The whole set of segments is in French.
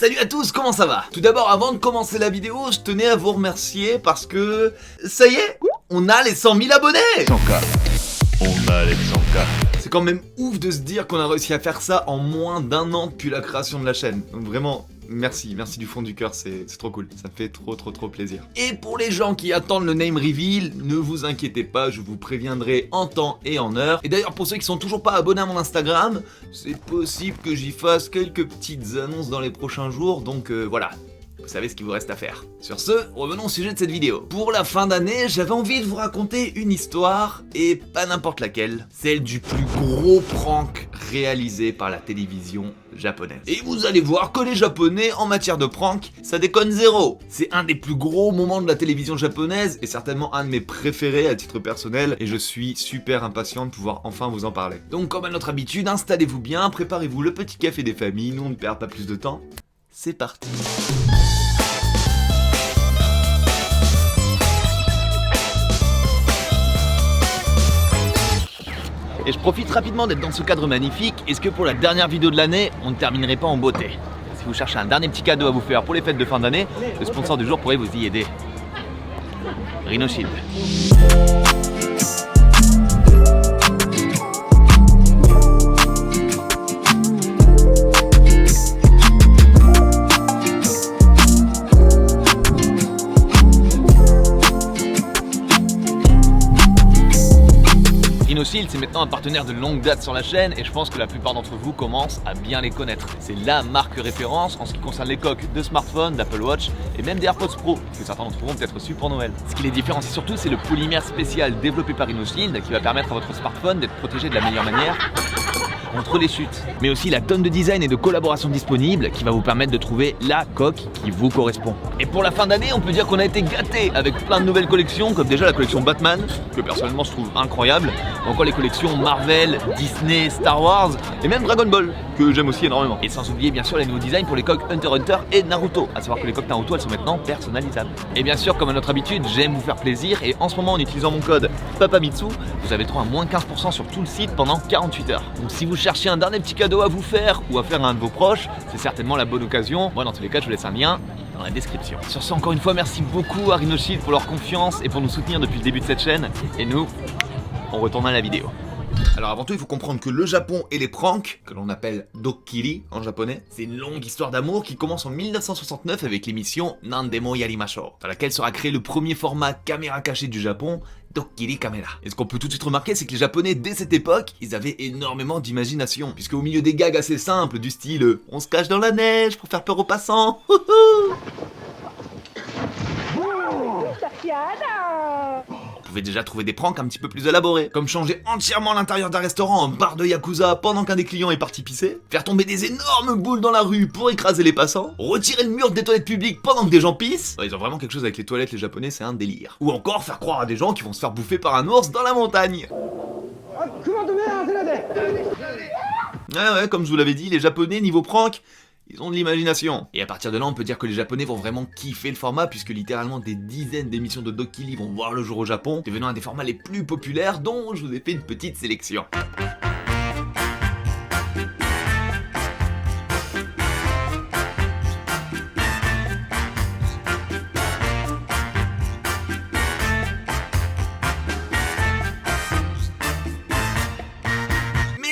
Salut à tous, comment ça va? Tout d'abord, avant de commencer la vidéo, je tenais à vous remercier parce que... ça y est, on a les 100 000 abonnés! 100K. On a les 100K. C'est quand même ouf de se dire qu'on a réussi à faire ça en moins d'1 an depuis la création de la chaîne. Donc vraiment... merci du fond du cœur, c'est trop cool, ça me fait trop plaisir. Et pour les gens qui attendent le name reveal, ne vous inquiétez pas, je vous préviendrai en temps et en heure. Et d'ailleurs pour ceux qui sont toujours pas abonnés à mon Instagram, c'est possible que j'y fasse quelques petites annonces dans les prochains jours, donc voilà. Vous savez ce qu'il vous reste à faire. Sur ce, revenons au sujet de cette vidéo. Pour la fin d'année, j'avais envie de vous raconter une histoire, et pas n'importe laquelle, celle du plus gros prank réalisé par la télévision japonaise. Et vous allez voir que les japonais, en matière de prank, ça déconne zéro. C'est un des plus gros moments de la télévision japonaise, et certainement un de mes préférés à titre personnel, et je suis super impatient de pouvoir enfin vous en parler. Donc comme à notre habitude, installez-vous bien, préparez-vous le petit café des familles, nous on ne perd pas plus de temps. C'est parti. Et je profite rapidement d'être dans ce cadre magnifique. Est-ce que pour la dernière vidéo de l'année, on ne terminerait pas en beauté? Si vous cherchez un dernier petit cadeau à vous faire pour les fêtes de fin d'année, le sponsor du jour pourrait vous y aider. Rhino Shield. Rhino Shield, c'est maintenant un partenaire de longue date sur la chaîne et je pense que la plupart d'entre vous commencent à bien les connaître. C'est la marque référence en ce qui concerne les coques de smartphones, d'Apple Watch et même des AirPods Pro que certains d'entre vous ont peut-être reçus pour Noël. Ce qui les différencie surtout, c'est le polymère spécial développé par Rhino Shield qui va permettre à votre smartphone d'être protégé de la meilleure manière contre les chutes, mais aussi la tonne de design et de collaboration disponible qui va vous permettre de trouver la coque qui vous correspond. Et pour la fin d'année, on peut dire qu'on a été gâtés avec plein de nouvelles collections, comme déjà la collection Batman, que personnellement je trouve incroyable, ou encore les collections Marvel, Disney, Star Wars, et même Dragon Ball, que j'aime aussi énormément. Et sans oublier bien sûr les nouveaux designs pour les coques Hunter x Hunter et Naruto, à savoir que les coques Naruto elles sont maintenant personnalisables. Et bien sûr, comme à notre habitude, j'aime vous faire plaisir, et en ce moment en utilisant mon code PAPAMITSU, vous avez le droit à moins 15% sur tout le site pendant 48 heures. Donc si vous cherchez un dernier petit cadeau à vous faire ou à faire à un de vos proches, c'est certainement la bonne occasion. Moi dans tous les cas je vous laisse un lien dans la description. Sur ce, encore une fois merci beaucoup à Rhino Shield pour leur confiance et pour nous soutenir depuis le début de cette chaîne. Et nous, on retourne à la vidéo. Alors avant tout, il faut comprendre que le Japon et les pranks, que l'on appelle dokkiri en japonais, c'est une longue histoire d'amour qui commence en 1969 avec l'émission Nandemo Yarimashou, dans laquelle sera créé le premier format caméra cachée du Japon, Dokkiri Camera. Et ce qu'on peut tout de suite remarquer, c'est que les Japonais, dès cette époque, ils avaient énormément d'imagination, puisque au milieu des gags assez simples du style « on se cache dans la neige pour faire peur aux passants », on pouvait déjà trouver des pranks un petit peu plus élaborés, comme changer entièrement l'intérieur d'un restaurant en bar de Yakuza pendant qu'un des clients est parti pisser, faire tomber des énormes boules dans la rue pour écraser les passants, retirer le mur des toilettes publiques pendant que des gens pissent. Ils ont vraiment quelque chose avec les toilettes, les Japonais, c'est un délire. Ou encore faire croire à des gens qui vont se faire bouffer par un ours dans la montagne. Ouais, comme je vous l'avais dit, les Japonais, niveau prank, ils ont de l'imagination. Et à partir de là, on peut dire que les Japonais vont vraiment kiffer le format, puisque littéralement des dizaines d'émissions de dokkiri vont voir le jour au Japon, devenant un des formats les plus populaires dont je vous ai fait une petite sélection.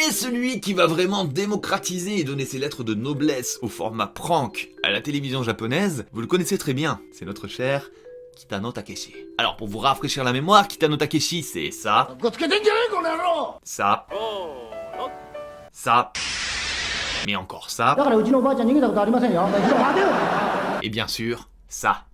Celui qui va vraiment démocratiser et donner ses lettres de noblesse au format prank à la télévision japonaise, vous le connaissez très bien, c'est notre cher Kitano Takeshi. Alors pour vous rafraîchir la mémoire, Kitano Takeshi c'est ça, ça, ça, mais encore ça, et bien sûr, ça.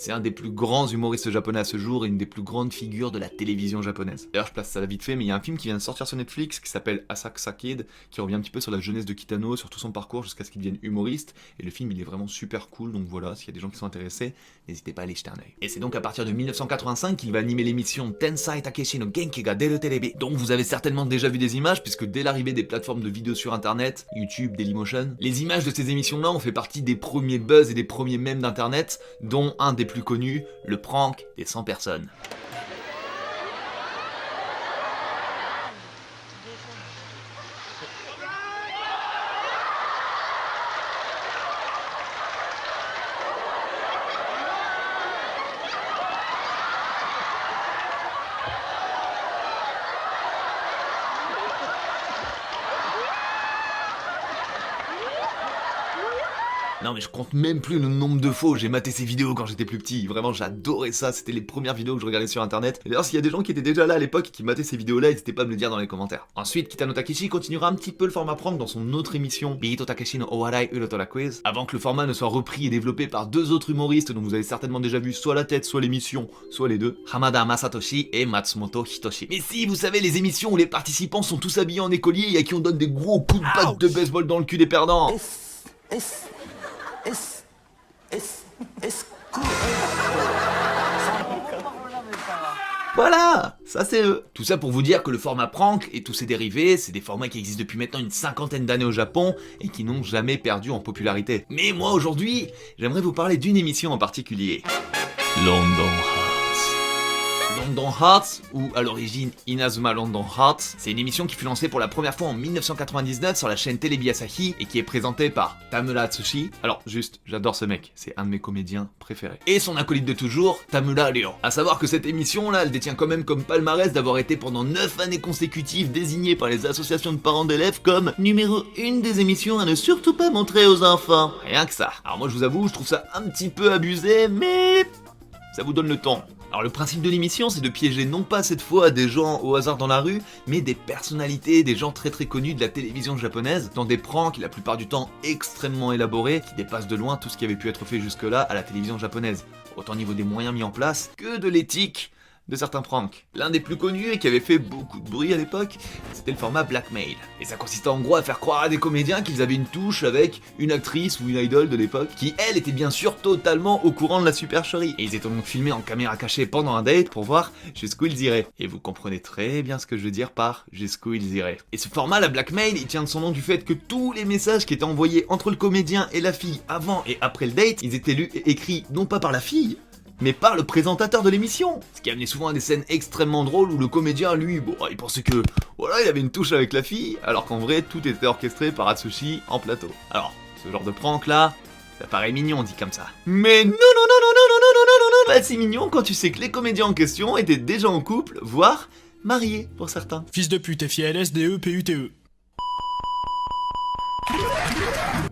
C'est un des plus grands humoristes japonais à ce jour et une des plus grandes figures de la télévision japonaise. D'ailleurs, je place ça vite fait, mais il y a un film qui vient de sortir sur Netflix qui s'appelle Asakusa Kid, qui revient un petit peu sur la jeunesse de Kitano, sur tout son parcours jusqu'à ce qu'il devienne humoriste. Et le film, il est vraiment super cool, donc voilà, s'il y a des gens qui sont intéressés, n'hésitez pas à aller jeter un œil. Et c'est donc à partir de 1985 qu'il va animer l'émission Tensai Takeshi no Genki ga Deru Terebi, dont vous avez certainement déjà vu des images, puisque dès l'arrivée des plateformes de vidéos sur internet, YouTube, Dailymotion, les images de ces émissions-là ont fait partie des premiers buzz et des premiers mèmes d'internet, dont un des plus connus, le prank des 100 personnes. Non mais je compte même plus le nombre de fois où j'ai maté ces vidéos quand j'étais plus petit. Vraiment j'adorais ça, c'était les premières vidéos que je regardais sur internet. Et d'ailleurs s'il y a des gens qui étaient déjà là à l'époque et qui mataient ces vidéos là, n'hésitez pas à me le dire dans les commentaires. Ensuite Kitano Takeshi continuera un petit peu le format prank dans son autre émission, Biito Takeshi no Owarai Urotora Quiz, avant que le format ne soit repris et développé par deux autres humoristes dont vous avez certainement déjà vu soit la tête, soit l'émission, soit les deux, Hamada Masatoshi et Matsumoto Hitoshi. Mais si, vous savez, les émissions où les participants sont tous habillés en écolier et à qui on donne des gros coups de batte de baseball dans le cul des perdants. Voilà, ça c'est eux. Tout ça pour vous dire que le format prank et tous ses dérivés, c'est des formats qui existent depuis maintenant une 50aine d'années au Japon et qui n'ont jamais perdu en popularité. Mais moi aujourd'hui, j'aimerais vous parler d'une émission en particulier. London Hearts. London Hearts, ou à l'origine Inazuma London Hearts, c'est une émission qui fut lancée pour la première fois en 1999 sur la chaîne Télébi Asahi et qui est présentée par Tamura Atsushi. Alors juste, j'adore ce mec, c'est un de mes comédiens préférés. Et son acolyte de toujours, Tamura Ryo. A savoir que cette émission là, elle détient quand même comme palmarès d'avoir été pendant 9 années consécutives désignée par les associations de parents d'élèves comme numéro 1 des émissions à ne surtout pas montrer aux enfants. Rien que ça. Alors moi je vous avoue, je trouve ça un petit peu abusé, mais ça vous donne le ton. Alors le principe de l'émission, c'est de piéger non pas cette fois des gens au hasard dans la rue, mais des personnalités, des gens très connus de la télévision japonaise, dans des pranks la plupart du temps extrêmement élaborés, qui dépassent de loin tout ce qui avait pu être fait jusque-là à la télévision japonaise, autant au niveau des moyens mis en place que de l'éthique de certains pranks. L'un des plus connus et qui avait fait beaucoup de bruit à l'époque, c'était le format blackmail. Et ça consistait en gros à faire croire à des comédiens qu'ils avaient une touche avec une actrice ou une idole de l'époque, qui elle était bien sûr totalement au courant de la supercherie. Et ils étaient donc filmés en caméra cachée pendant un date pour voir jusqu'où ils iraient. Et vous comprenez très bien ce que je veux dire par jusqu'où ils iraient. Et ce format, la blackmail, il tient de son nom du fait que tous les messages qui étaient envoyés entre le comédien et la fille avant et après le date, ils étaient lus et écrits non pas par la fille, mais par le présentateur de l'émission. Ce qui amenait souvent à des scènes extrêmement drôles où le comédien, lui, bon, il pensait que, voilà, il avait une touche avec la fille, alors qu'en vrai, tout était orchestré par Atsushi en plateau. Alors, ce genre de prank là, ça paraît mignon dit comme ça. Mais non, pas si mignon quand tu sais que les comédiens en question étaient déjà en couple, voire mariés pour certains. Fils de pute, FILSDE PUTE.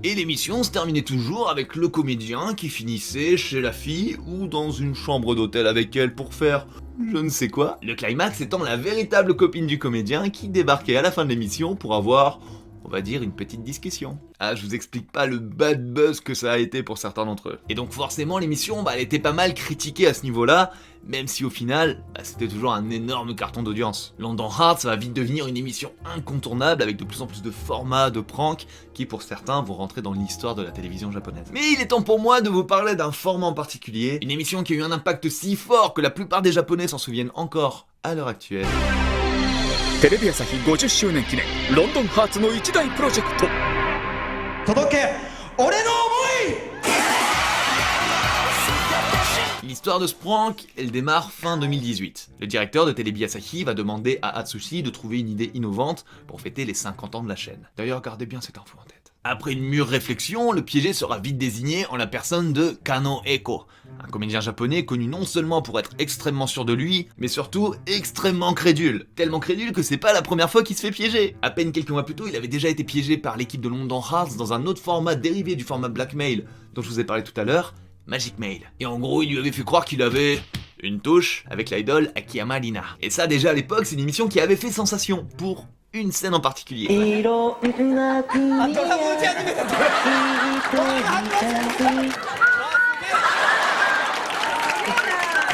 Et l'émission se terminait toujours avec le comédien qui finissait chez la fille ou dans une chambre d'hôtel avec elle pour faire je ne sais quoi. Le climax étant la véritable copine du comédien qui débarquait à la fin de l'émission pour avoir, on va dire, une petite discussion. Ah, je vous explique pas le bad buzz que ça a été pour certains d'entre eux. Et donc forcément l'émission, elle était pas mal critiquée à ce niveau-là, même si au final, c'était toujours un énorme carton d'audience. London Hearts va vite devenir une émission incontournable avec de plus en plus de formats, de pranks, qui pour certains vont rentrer dans l'histoire de la télévision japonaise. Mais il est temps pour moi de vous parler d'un format en particulier, une émission qui a eu un impact si fort que la plupart des japonais s'en souviennent encore à l'heure actuelle. テレビ朝日50周年記念ロンドンハーツの一大プロジェクト届け俺の想い L'histoire de ce prank, elle démarre fin 2018. Le directeur de Télébi Asahi va demander à Atsushi de trouver une idée innovante pour fêter les 50 ans de la chaîne. D'ailleurs, gardez bien cette info en tête. Après une mûre réflexion, le piégé sera vite désigné en la personne de Kano Eko, un comédien japonais connu non seulement pour être extrêmement sûr de lui, mais surtout extrêmement crédule. Tellement crédule que c'est pas la première fois qu'il se fait piéger. À peine quelques mois plus tôt, il avait déjà été piégé par l'équipe de London Hearts dans un autre format dérivé du format blackmail dont je vous ai parlé tout à l'heure, Magic Mail. Et en gros, il lui avait fait croire qu'il avait une touche avec l'idole Akiyama Rina. Et ça déjà à l'époque, c'est une émission qui avait fait sensation pour une scène en particulier.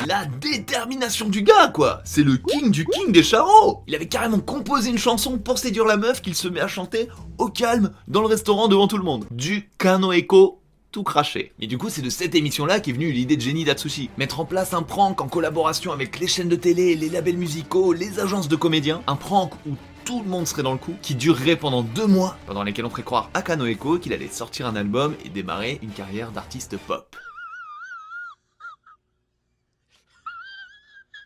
La détermination du gars, quoi. C'est le king du king des charros. Il avait carrément composé une chanson pour séduire la meuf qu'il se met à chanter au calme dans le restaurant devant tout le monde. Du Kano Eko tout craché. Et du coup, c'est de cette émission-là qu'est venue l'idée de génie d'Atsushi. Mettre en place un prank en collaboration avec les chaînes de télé, les labels musicaux, les agences de comédiens. Un prank où tout le monde serait dans le coup, qui durerait pendant 2 mois, pendant lesquels on ferait croire à Kano Eko qu'il allait sortir un album et démarrer une carrière d'artiste pop.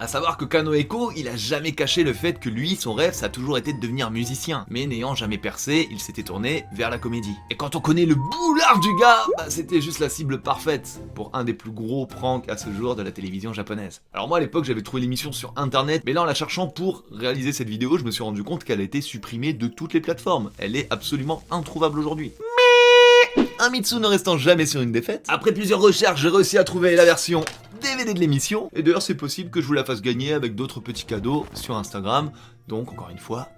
A savoir que Kano Eko, il a jamais caché le fait que lui, son rêve, ça a toujours été de devenir musicien. Mais n'ayant jamais percé, il s'était tourné vers la comédie. Et quand on connaît le boulard du gars, c'était juste la cible parfaite pour un des plus gros pranks à ce jour de la télévision japonaise. Alors moi à l'époque j'avais trouvé l'émission sur internet, mais là en la cherchant pour réaliser cette vidéo, je me suis rendu compte qu'elle a été supprimée de toutes les plateformes. Elle est absolument introuvable aujourd'hui. un Mitsu ne restant jamais sur une défaite. Après plusieurs recherches, j'ai réussi à trouver la version DVD de l'émission. Et d'ailleurs, c'est possible que je vous la fasse gagner avec d'autres petits cadeaux sur Instagram. Donc, encore une fois,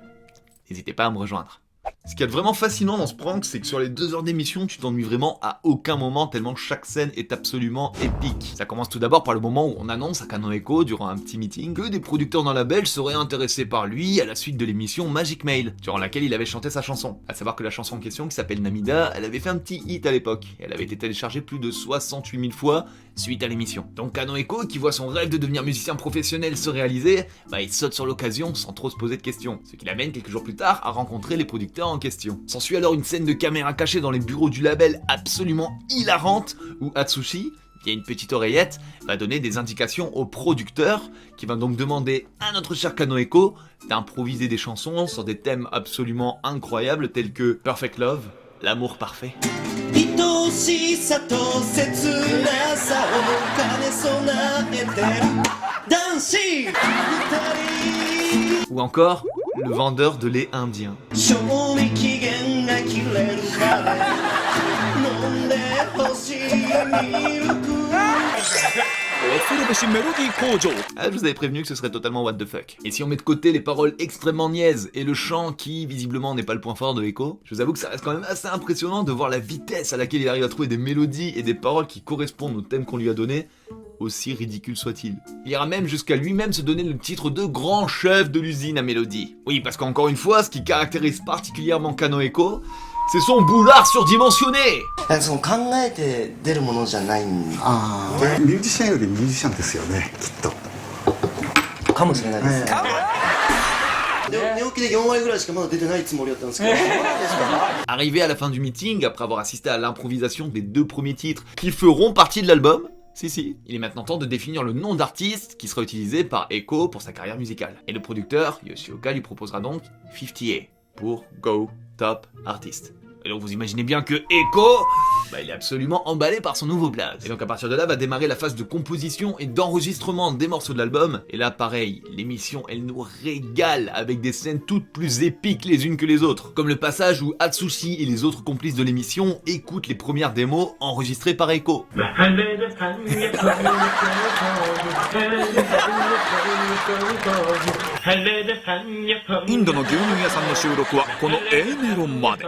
n'hésitez pas à me rejoindre. Ce qui est vraiment fascinant dans ce prank, c'est que sur les 2 heures d'émission, tu t'ennuies vraiment à aucun moment, tellement chaque scène est absolument épique. Ça commence tout d'abord par le moment où on annonce à Kaneko, durant un petit meeting, que des producteurs dans la Belge seraient intéressés par lui à la suite de l'émission Magic Mail, durant laquelle il avait chanté sa chanson. À savoir que la chanson en question, qui s'appelle Namida, elle avait fait un petit hit à l'époque, et elle avait été téléchargée plus de 68 000 fois suite à l'émission. Donc Kaneko, qui voit son rêve de devenir musicien professionnel se réaliser, il saute sur l'occasion sans trop se poser de questions, ce qui l'amène quelques jours plus tard à rencontrer les producteurs en question. S'ensuit alors une scène de caméra cachée dans les bureaux du label absolument hilarante, où Atsushi, via une petite oreillette, va donner des indications au producteur, qui va donc demander à notre cher Kaneko d'improviser des chansons sur des thèmes absolument incroyables tels que Perfect Love, l'amour parfait. Ou encore, le vendeur de lait indien. Ah, je vous avais prévenu que ce serait totalement what the fuck. Et si on met de côté les paroles extrêmement niaises et le chant qui, visiblement, n'est pas le point fort de Eko, je vous avoue que ça reste quand même assez impressionnant de voir la vitesse à laquelle il arrive à trouver des mélodies et des paroles qui correspondent au thème qu'on lui a donné, aussi ridicule soit-il. Il ira même jusqu'à lui-même se donner le titre de grand chef de l'usine à mélodie. Oui, parce qu'encore une fois, ce qui caractérise particulièrement Kaneko, c'est son boulard surdimensionné. その考えて出るものじゃないんで。ああ、ミュージシャンよりミュージシャンですよね、きっと。かもしれないです。寝起きで4割ぐらいしかまだ出てないつもりだったんですけど。Arrivé à la fin du meeting, après avoir assisté à l'improvisation des 2 premiers titres qui feront partie de l'album, si, il est maintenant temps de définir le nom d'artiste qui sera utilisé par Eko pour sa carrière musicale. Et le producteur, Yoshioka, lui proposera donc 50A pour Go Top Artist. Et donc vous imaginez bien que Eko, il est absolument emballé par son nouveau blaze. Et donc à partir de là va démarrer la phase de composition et d'enregistrement des morceaux de l'album. Et là pareil, l'émission elle nous régale avec des scènes toutes plus épiques les unes que les autres. Comme le passage où Atsushi et les autres complices de l'émission écoutent les premières démos enregistrées par Eko. インドの牛乳屋さんの収録はこの A メロまで。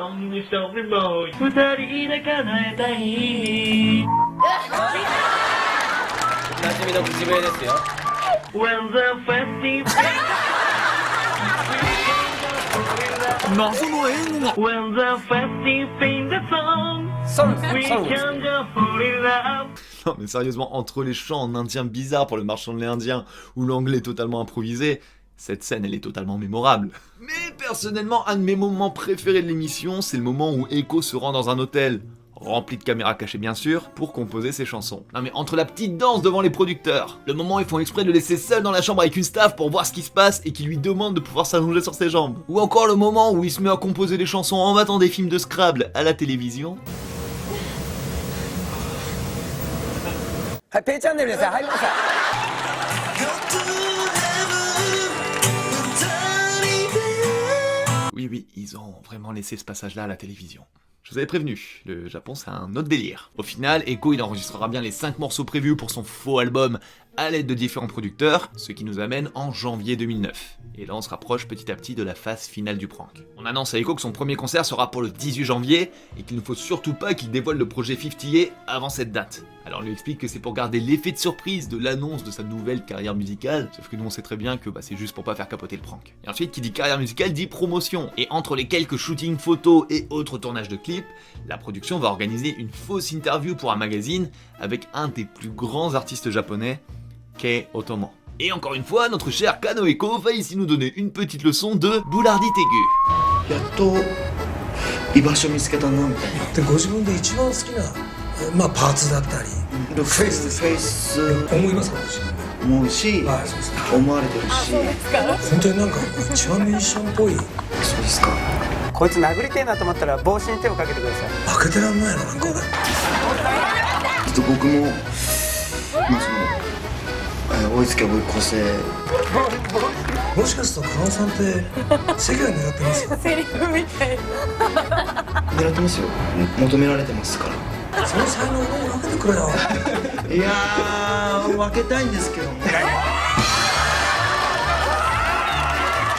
謎の英語が。Non mais sérieusement, entre les chants en indien bizarre pour le marchand de lait indien ou l'anglais totalement improvisé, cette scène elle est totalement mémorable. Mais personnellement, un de mes moments préférés de l'émission, c'est le moment où Eko se rend dans un hôtel, rempli de caméras cachées bien sûr, pour composer ses chansons. Non mais entre la petite danse devant les producteurs, le moment où ils font exprès de le laisser seul dans la chambre avec une staff pour voir ce qui se passe et qui lui demande de pouvoir s'allonger sur ses jambes, ou encore le moment où il se met à composer des chansons en battant des films de Scrabble à la télévision. はい、ペイチャンネルですよ。入りました。Oui, ils ont vraiment laissé ce passage-là à la télévision. Je vous avais prévenu, le Japon c'est un autre délire. Au final, Eko il enregistrera bien les 5 morceaux prévus pour son faux album à l'aide de différents producteurs, ce qui nous amène en janvier 2009. Et là on se rapproche petit à petit de la phase finale du prank. On annonce à Eko que son premier concert sera pour le 18 janvier et qu'il ne faut surtout pas qu'il dévoile le projet 50A avant cette date. Alors on lui explique que c'est pour garder l'effet de surprise de l'annonce de sa nouvelle carrière musicale, sauf que nous on sait très bien que c'est juste pour pas faire capoter le prank. Et ensuite qui dit carrière musicale dit promotion, et entre les quelques shootings photos et autres tournages de clips, la production va organiser une fausse interview pour un magazine avec un des plus grands artistes japonais, Kei Otomo. Et encore une fois, notre cher Kaneko va ici nous donner une petite leçon de boulardite aiguë. やっと居場所見つけたなみたいな。でご自分で一番好きなパーツだったりフェイス思いますかご自分で思うし、はいそうですか思われてるし。本当になんか一番ミュージシャンっぽい。そうですか。こいつ殴りてえなと思ったら帽子に手をかけてください。負けてらんないのなんか俺。ちょっと僕も追いつけ追い越せ。もしかすると加納さんって世界を狙ってますよ。セリフみたい。狙ってますよ。求められてますから。その才能を分けてくれよ。いやー、分けたいんですけどね。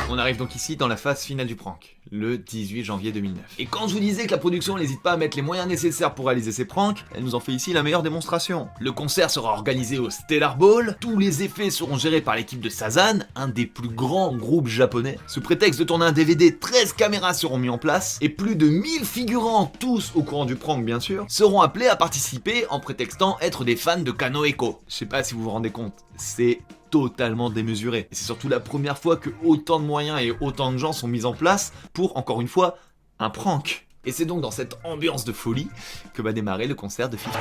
On arrive donc ici dans la phase finale du prank, le 18 janvier 2009. Et quand je vous disais que la production n'hésite pas à mettre les moyens nécessaires pour réaliser ces pranks, elle nous en fait ici la meilleure démonstration. Le concert sera organisé au Stellar Ball, tous les effets seront gérés par l'équipe de Sazan, un des plus grands groupes japonais. Sous prétexte de tourner un DVD, 13 caméras seront mis en place, et plus de 1000 figurants, tous au courant du prank bien sûr, seront appelés à participer en prétextant être des fans de Kano Eko. Je sais pas si vous vous rendez compte, c'est totalement démesuré. Et c'est surtout la première fois que autant de moyens et autant de gens sont mis en place pour, encore une fois, un prank. Et c'est donc dans cette ambiance de folie que va démarrer le concert de 50.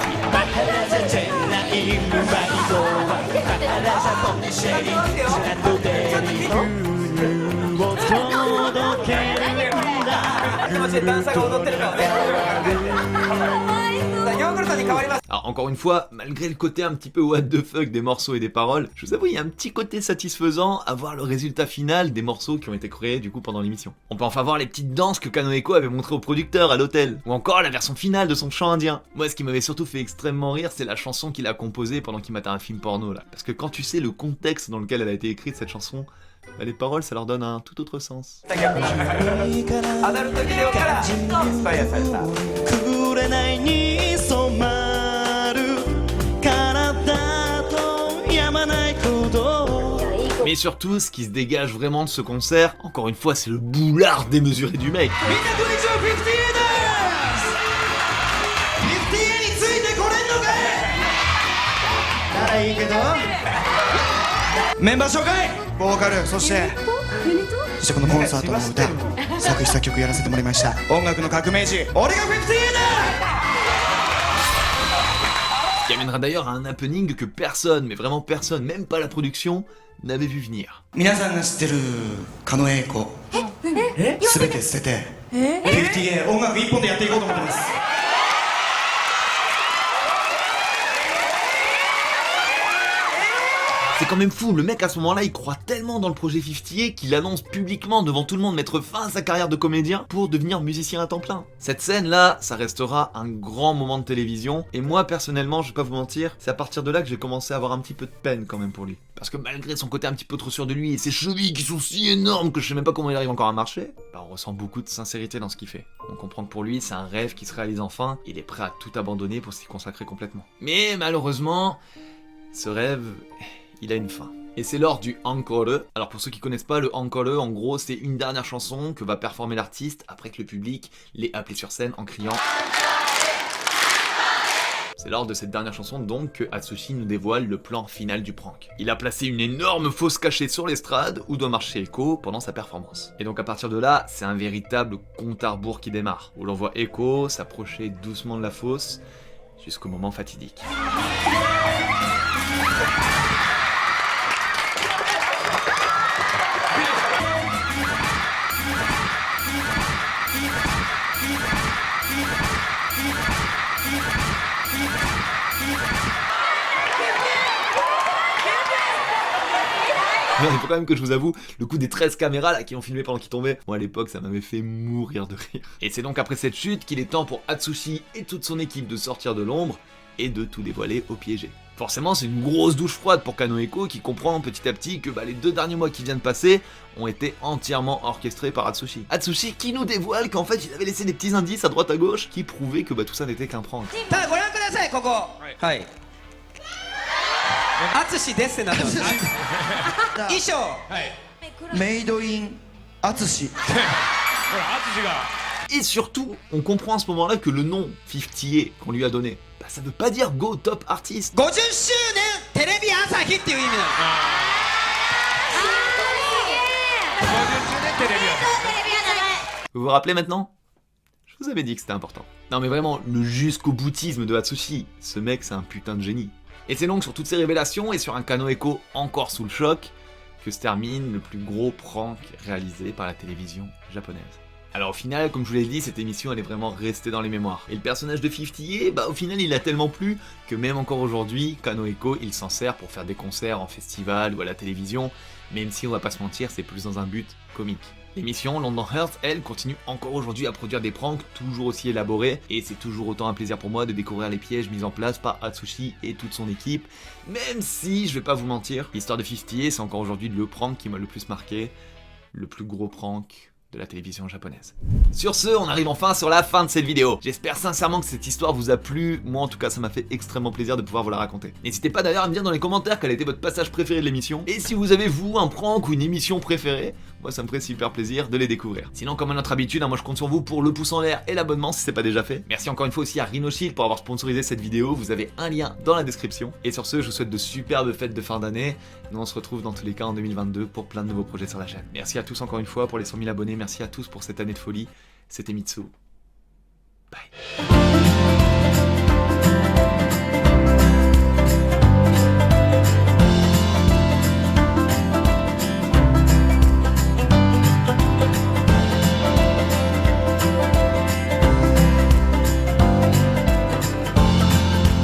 Alors encore une fois, malgré le côté un petit peu what the fuck des morceaux et des paroles, je vous avoue il y a un petit côté satisfaisant à voir le résultat final des morceaux qui ont été créés du coup pendant l'émission. On peut enfin voir les petites danses que Kano Eko avait montrées au producteur à l'hôtel, ou encore la version finale de son chant indien. Moi ce qui m'avait surtout fait extrêmement rire, c'est la chanson qu'il a composée pendant qu'il matait un film porno là. Parce que quand tu sais le contexte dans lequel elle a été écrite cette chanson, bah, les paroles ça leur donne un tout autre sens. Mais surtout, ce qui se dégage vraiment de ce concert, encore une fois, c'est le boulard démesuré du mec. Qui amènera d'ailleurs à un happening que personne, mais vraiment personne, même pas la production, n'avait vu venir. 皆さんが知ってる狩野英孝、全て捨てて 50A 音楽一本でやっていこうと思ってます。 C'est quand même fou, le mec à ce moment-là il croit tellement dans le projet 50A qu'il annonce publiquement devant tout le monde mettre fin à sa carrière de comédien pour devenir musicien à temps plein. Cette scène là, ça restera un grand moment de télévision et moi personnellement, je vais pas vous mentir, c'est à partir de là que j'ai commencé à avoir un petit peu de peine quand même pour lui. Parce que malgré son côté un petit peu trop sûr de lui et ses chevilles qui sont si énormes que je sais même pas comment il arrive encore à marcher, bah on ressent beaucoup de sincérité dans ce qu'il fait. On comprend que pour lui c'est un rêve qui se réalise enfin, il est prêt à tout abandonner pour s'y consacrer complètement. Mais malheureusement, ce rêve... il a une fin. Et c'est lors du encore. Alors pour ceux qui connaissent pas, le encore, en gros, c'est une dernière chanson que va performer l'artiste après que le public l'ait appelé sur scène en criant. C'est lors de cette dernière chanson donc que Atsushi nous dévoile le plan final du prank. Il a placé une énorme fosse cachée sur l'estrade où doit marcher Eko pendant sa performance. Et donc à partir de là, c'est un véritable compte à rebours qui démarre, où l'on voit Eko s'approcher doucement de la fosse jusqu'au moment fatidique. Il faut quand même que je vous avoue, le coup des 13 caméras là qui ont filmé pendant qu'il tombait, moi à l'époque ça m'avait fait mourir de rire. Et c'est donc après cette chute qu'il est temps pour Atsushi et toute son équipe de sortir de l'ombre et de tout dévoiler au piégé. Forcément c'est une grosse douche froide pour Kano Eko qui comprend petit à petit que les 2 derniers mois qui viennent de passer ont été entièrement orchestrés par Atsushi. Atsushi qui nous dévoile qu'en fait il avait laissé des petits indices à droite à gauche qui prouvaient que tout ça n'était qu'un prank. Made in Atsushi. Et surtout, on comprend à ce moment-là que le nom 50A qu'on lui a donné, ça veut pas dire Go Top Artist. 50周年テレビ朝日っていう意味なの。Vous vous rappelez maintenant? Je vous avais dit que c'était important. Non mais vraiment, le jusqu'au boutisme de Atsushi, ce mec c'est un putain de génie. Et c'est donc sur toutes ces révélations et sur un Kano Eko encore sous le choc que se termine le plus gros prank réalisé par la télévision japonaise. Alors au final, comme je vous l'ai dit, cette émission elle est vraiment restée dans les mémoires. Et le personnage de 50A, au final il a tellement plu que même encore aujourd'hui, Kano Eko il s'en sert pour faire des concerts en festival ou à la télévision. même si on va pas se mentir, c'est plus dans un but comique. L'émission London Hearts, elle, continue encore aujourd'hui à produire des pranks toujours aussi élaborés, et c'est toujours autant un plaisir pour moi de découvrir les pièges mis en place par Atsushi et toute son équipe, même si, je vais pas vous mentir, l'histoire de 50, c'est encore aujourd'hui le prank qui m'a le plus marqué, le plus gros prank de la télévision japonaise. Sur ce, on arrive enfin sur la fin de cette vidéo. J'espère sincèrement que cette histoire vous a plu. Moi en tout cas, ça m'a fait extrêmement plaisir de pouvoir vous la raconter. N'hésitez pas d'ailleurs à me dire dans les commentaires quel était votre passage préféré de l'émission. Et si vous avez vous un prank ou une émission préférée, moi ça me ferait super plaisir de les découvrir. Sinon, comme à notre habitude, moi je compte sur vous pour le pouce en l'air et l'abonnement si c'est pas déjà fait. Merci encore une fois aussi à Rhinoshield pour avoir sponsorisé cette vidéo. Vous avez un lien dans la description. Et sur ce, je vous souhaite de superbes fêtes de fin d'année. Nous on se retrouve dans tous les cas en 2022 pour plein de nouveaux projets sur la chaîne. Merci à tous encore une fois pour les 100 000 abonnés. Merci à tous pour cette année de folie. C'était Mitsu.